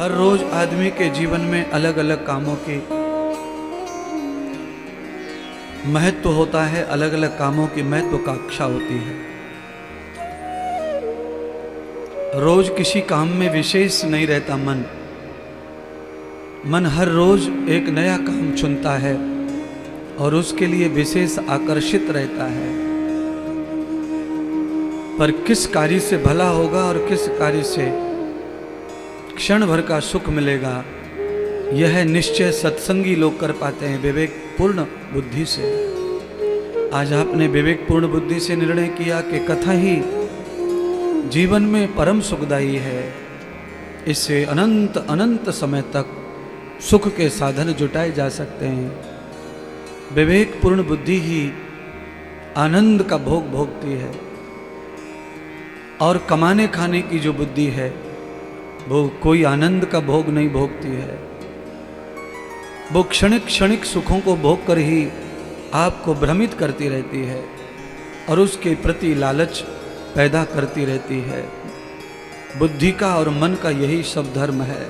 हर रोज आदमी के जीवन में अलग अलग कामों की महत्व होता है, अलग अलग कामों की महत्वाकांक्षा होती है। रोज किसी काम में विशेष नहीं रहता मन हर रोज एक नया काम चुनता है और उसके लिए विशेष आकर्षित रहता है। पर किस कार्य से भला होगा और किस कार्य से क्षण भर का सुख मिलेगा, यह निश्चय सत्संगी लोग कर पाते हैं विवेकपूर्ण बुद्धि से। आज आपने विवेकपूर्ण बुद्धि से निर्णय किया कि कथा ही जीवन में परम सुखदायी है, इससे अनंत अनंत समय तक सुख के साधन जुटाए जा सकते हैं। विवेकपूर्ण बुद्धि ही आनंद का भोग भोगती है और कमाने खाने की जो बुद्धि है वो कोई आनंद का भोग नहीं भोगती है। वो क्षणिक क्षणिक सुखों को भोग कर ही आपको भ्रमित करती रहती है और उसके प्रति लालच पैदा करती रहती है। बुद्धि का और मन का यही सब धर्म है।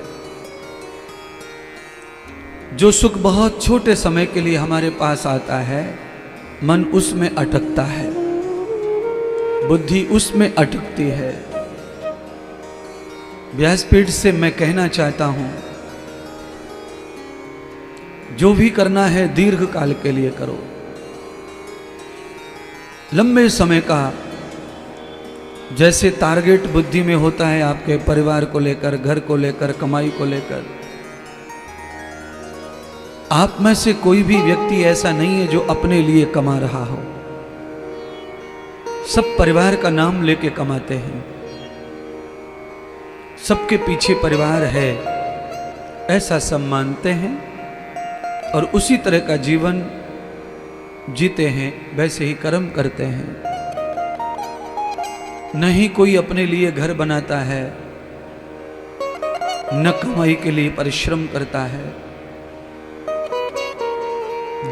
जो सुख बहुत छोटे समय के लिए हमारे पास आता है, मन उसमें अटकता है, बुद्धि उसमें अटकती है। व्यासपीठ से मैं कहना चाहता हूं, जो भी करना है दीर्घ काल के लिए करो, लंबे समय का। जैसे टारगेट बुद्धि में होता है आपके परिवार को लेकर, घर को लेकर, कमाई को लेकर। आप में से कोई भी व्यक्ति ऐसा नहीं है जो अपने लिए कमा रहा हो। सब परिवार का नाम लेके कमाते हैं, सबके पीछे परिवार है, ऐसा सब मानते हैं और उसी तरह का जीवन जीते हैं, वैसे ही कर्म करते हैं। नहीं कोई अपने लिए घर बनाता है, न कमाई के लिए परिश्रम करता है।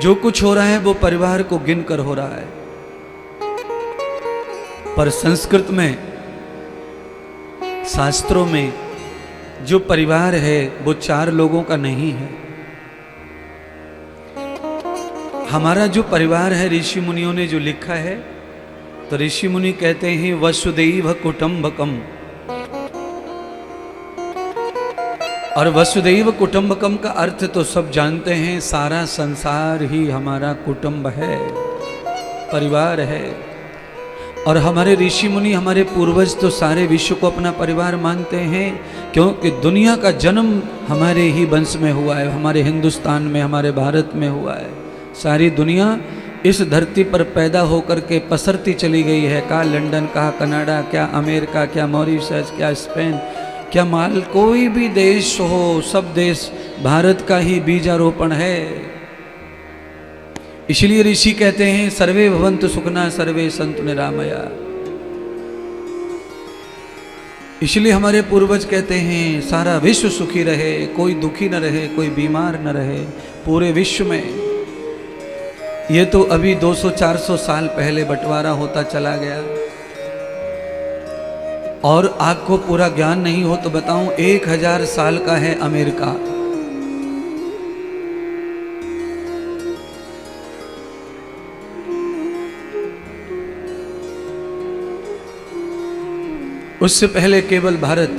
जो कुछ हो रहा है वो परिवार को गिनकर हो रहा है। पर संस्कृत में, शास्त्रों में जो परिवार है वो 4 लोगों का नहीं है। हमारा जो परिवार है, ऋषि मुनियों ने जो लिखा है, तो ऋषि मुनि कहते हैं वसुदैव कुटुंबकम। और वसुदैव कुटुंबकम का अर्थ तो सब जानते हैं, सारा संसार ही हमारा कुटुंब है, परिवार है। और हमारे ऋषि मुनि, हमारे पूर्वज तो सारे विश्व को अपना परिवार मानते हैं, क्योंकि दुनिया का जन्म हमारे ही वंश में हुआ है, हमारे हिंदुस्तान में, हमारे भारत में हुआ है। सारी दुनिया इस धरती पर पैदा होकर के पसरती चली गई है। कहाँ लंदन, कहाँ कनाडा, क्या अमेरिका, क्या मॉरिशस, क्या स्पेन, क्या माल, कोई भी देश हो, सब देश भारत का ही बीजारोपण है। इसलिए ऋषि कहते हैं सर्वे भवन्तु सुखिनः सर्वे सन्तु निरामया। इसलिए हमारे पूर्वज कहते हैं सारा विश्व सुखी रहे, कोई दुखी न रहे, कोई बीमार न रहे पूरे विश्व में। ये तो अभी 200-400 साल पहले बंटवारा होता चला गया। और आपको पूरा ज्ञान नहीं हो तो बताऊं, 1000 साल का है अमेरिका। उससे पहले केवल भारत,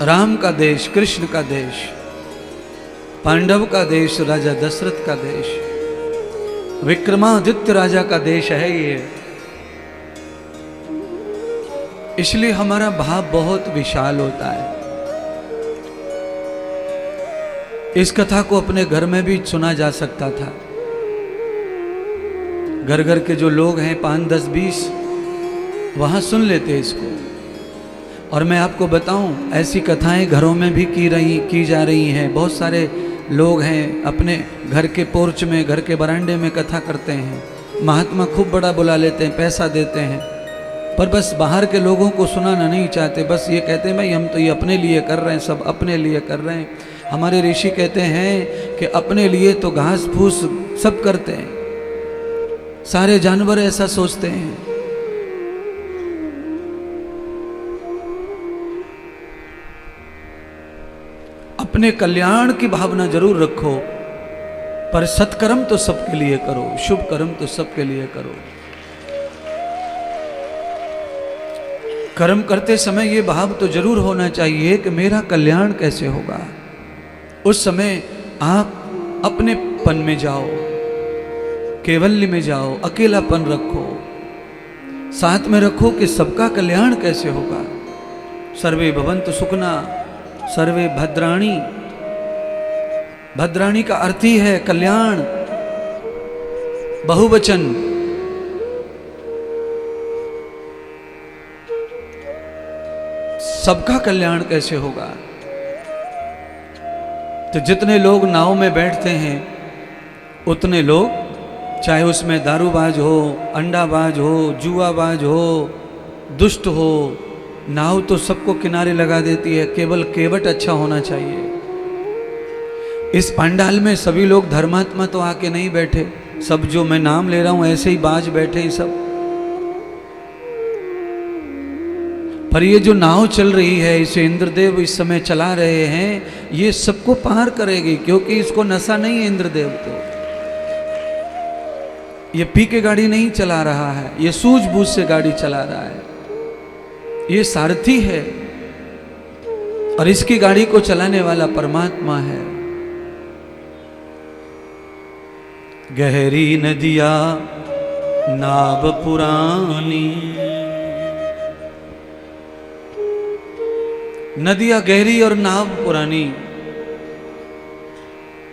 राम का देश, कृष्ण का देश, पांडव का देश, राजा दशरथ का देश, विक्रमादित्य राजा का देश है ये। इसलिए हमारा भाव बहुत विशाल होता है। इस कथा को अपने घर में भी सुना जा सकता था। घर घर के जो लोग हैं 5, 10, 20 वहां सुन लेते इसको। और मैं आपको बताऊं, ऐसी कथाएं घरों में भी की जा रही हैं। बहुत सारे लोग हैं अपने घर के पोर्च में, घर के बरामदे में कथा करते हैं। महात्मा खूब बड़ा बुला लेते हैं, पैसा देते हैं, पर बस बाहर के लोगों को सुनाना नहीं चाहते। बस ये कहते हैं भाई हम तो ये अपने लिए कर रहे हैं, सब अपने लिए कर रहे हैं। हमारे ऋषि कहते हैं कि अपने लिए तो घास फूस सब करते हैं, सारे जानवर ऐसा सोचते हैं। अपने कल्याण की भावना जरूर रखो, पर सत्कर्म तो सबके लिए करो, शुभ कर्म तो सबके लिए करो। कर्म करते समय ये भाव तो जरूर होना चाहिए कि मेरा कल्याण कैसे होगा। उस समय आप अपने पन में जाओ, केवल्य में जाओ, अकेलापन रखो, साथ में रखो कि सबका कल्याण कैसे होगा। सर्वे भवन्तु सुखिनः, सर्वे भद्राणि। भद्राणि का अर्थ ही है कल्याण, बहुवचन। सबका कल्याण कैसे होगा। तो जितने लोग नाव में बैठते हैं उतने लोग, चाहे उसमें दारूबाज हो, अंडाबाज हो, जुआबाज हो, दुष्ट हो, नाव तो सबको किनारे लगा देती है, केवल केवट अच्छा होना चाहिए। इस पंडाल में सभी लोग धर्मात्मा तो आके नहीं बैठे, सब जो मैं नाम ले रहा हूं ऐसे ही बाज बैठे ही सब। पर ये जो नाव चल रही है, इसे इंद्रदेव इस समय चला रहे हैं, ये सबको पार करेगी, क्योंकि इसको नशा नहीं है इंद्रदेव को। ये पी के गाड़ी नहीं चला रहा है, ये सूझबूझ से गाड़ी चला रहा है। ये सारथी है और इसकी गाड़ी को चलाने वाला परमात्मा है। गहरी नदिया नाव पुरानी, नदियां गहरी और नाव पुरानी।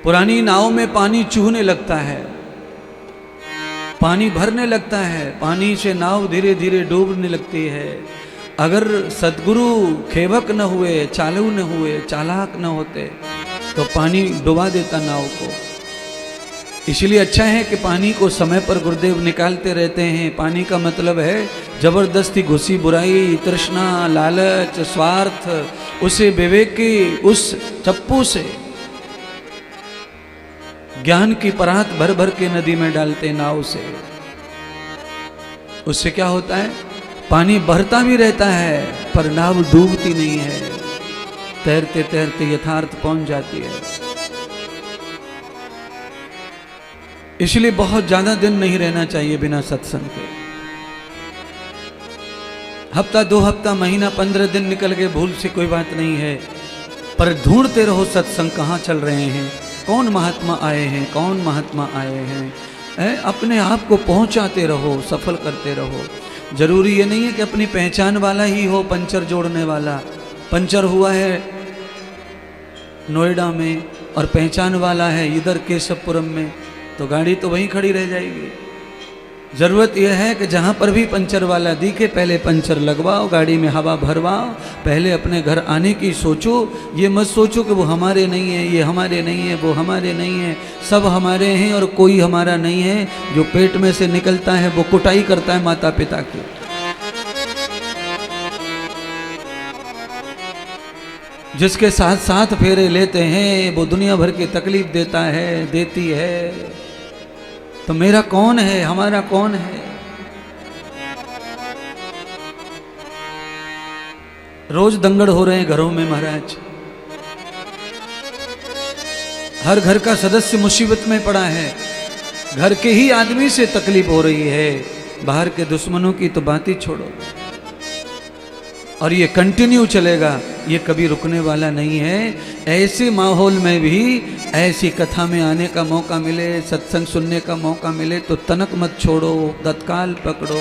पुरानी नाव में पानी चूहने लगता है, पानी भरने लगता है, पानी से नाव धीरे धीरे डूबने लगती है। अगर सद्गुरु खेवक न हुए, चालू न हुए, चालाक न होते तो पानी डुबा देता नाव को। इसलिए अच्छा है कि पानी को समय पर गुरुदेव निकालते रहते हैं। पानी का मतलब है जबरदस्ती घुसी बुराई, तृष्णा, लालच, स्वार्थ, उसे विवेक की उस चप्पू से ज्ञान की परात भर भर के नदी में डालते नाव से। उससे क्या होता है, पानी बहता भी रहता है पर नाव डूबती नहीं है, तैरते तैरते यथार्थ पहुंच जाती है। इसलिए बहुत ज्यादा दिन नहीं रहना चाहिए बिना सत्संग के। हफ्ता, 2 हफ्ता, महीना, 15 दिन निकल गए, भूल से कोई बात नहीं है, पर ढूंढते रहो सत्संग कहाँ चल रहे हैं, कौन महात्मा आए हैं, कौन महात्मा आए हैं। अपने आप को पहुंचाते रहो, सफल करते रहो। जरूरी ये नहीं है कि अपनी पहचान वाला ही हो पंचर जोड़ने वाला। पंचर हुआ है नोएडा में और पहचान वाला है इधर केशवपुरम में, तो गाड़ी तो वहीं खड़ी रह जाएगी। जरूरत यह है कि जहां पर भी पंचर वाला दिखे पहले पंचर लगवाओ, गाड़ी में हवा भरवाओ, पहले अपने घर आने की सोचो। ये मत सोचो कि वो हमारे नहीं है, ये हमारे नहीं है, वो हमारे नहीं है। सब हमारे हैं और कोई हमारा नहीं है। जो पेट में से निकलता है वो कुटाई करता है माता पिता की। जिसके साथ साथ फेरे लेते हैं वो दुनिया भर की तकलीफ देता है, देती है। तो मेरा कौन है, हमारा कौन है। रोज दंगड़ हो रहे हैं घरों में महाराज। हर घर का सदस्य मुसीबत में पड़ा है, घर के ही आदमी से तकलीफ हो रही है, बाहर के दुश्मनों की तो बात ही छोड़ो। और ये कंटिन्यू चलेगा, ये कभी रुकने वाला नहीं है। ऐसे माहौल में भी ऐसी कथा में आने का मौका मिले, सत्संग सुनने का मौका मिले तो तनक मत छोड़ो, तत्काल पकड़ो।